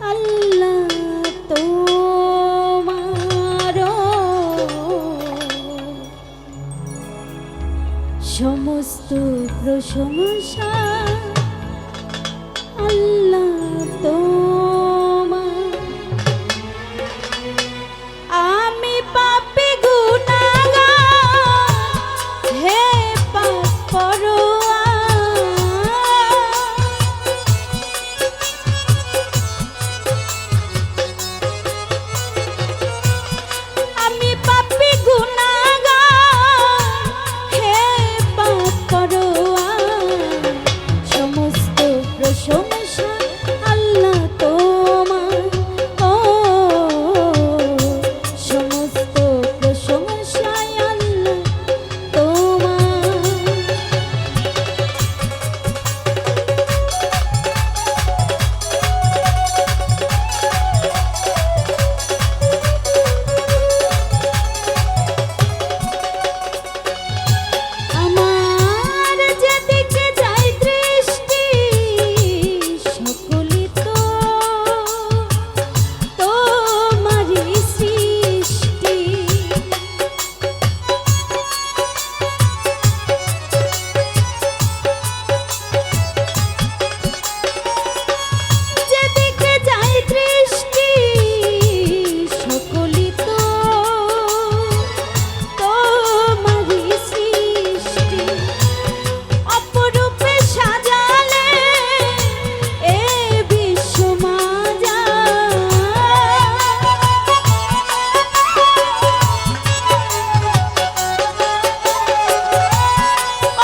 আল্লাহ তোমার সমস্ত প্রশংসা আল্লাহ তোমার। আমি পাপী গুনাহগার হে পাপ পরোয়া, আমি পাপী গুনাহগার হে পাপ পরোয়া, সমস্ত প্রশংসা আল্লাহ তোমার। ও সমস্ত প্রশংসা আল্লাহ তোমার। আমার যেদিকে যায় দৃষ্টি সকলই তো তোমারই সৃষ্টি। যেদিকে যায় দৃষ্টি সকলই তো তোমারই সৃষ্টি। অপরূপে সাজালে এ বিশ্ব মায়া,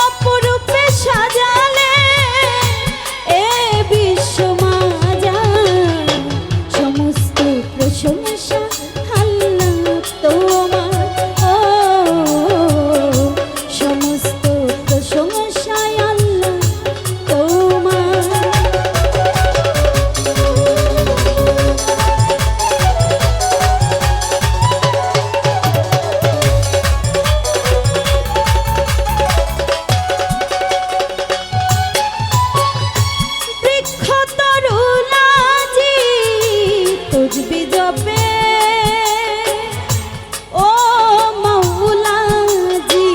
অপরূপে সাজালে এ বিশ্ব মায়া, সমস্ত প্রশংসা আল্লাহ তোমার। ও সমস্ত প্রশংসা আল্লাহ তোমার। বৃক্ষ তরুলাজি তুজবি জবে ও মৌলাজি,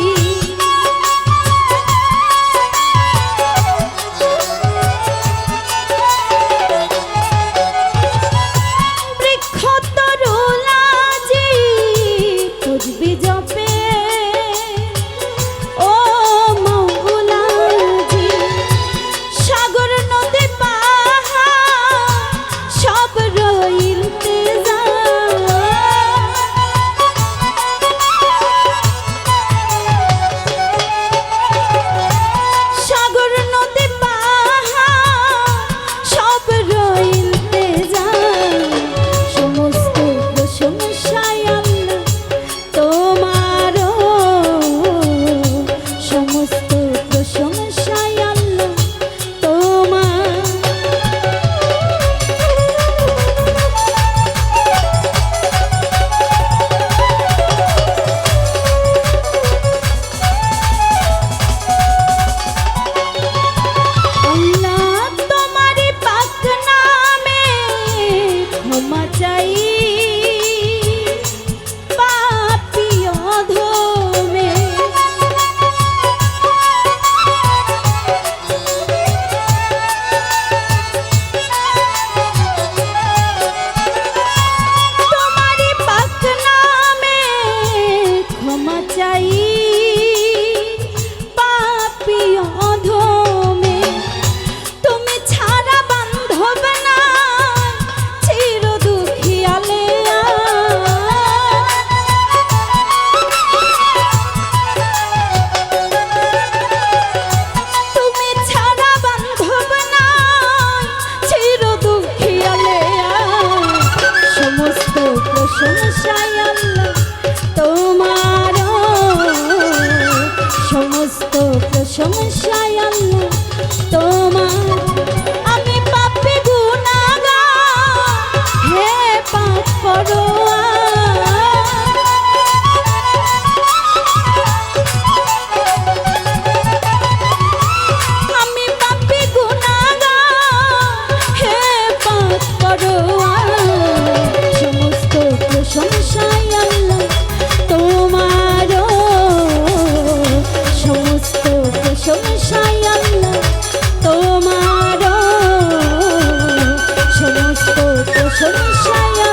বৃক্ষ তরুলাজি তুজবি জবে ও মৌলাজি, সাগর নদী পাহাড় সব রইল তেজাব, সাগর নদী পাহাড় সব রইল তেজাব, সমস্ত প্রশংসা আল্লাহ তোমার। সমস্ত প্রশংসা আল্লাহ তোমার। আল্লাহ তোমারই পাক নামে ক্ষমা চাই পাপী অধমে, তোমারই পাক নামে ক্ষমা চাই পাপী অধমে। তুমি ছাড়া বান্ধব না চির দুঃখিয়ালে, তুমি ছাড়া বান্ধব না চির দুঃখিয়ালে, সমস্ত প্রশংসা আল্লাহ তোমার। সমস্ত প্রশংসা আল্লাহ তোমার। আমি পাপী গুনাহগার হে পাপ পরোয়া, আমি পাপী গুনাহগার হে পাপ পরোয়া। প্রশংসায় আল্লাহ তোমার, সমস্ত প্রশংসায়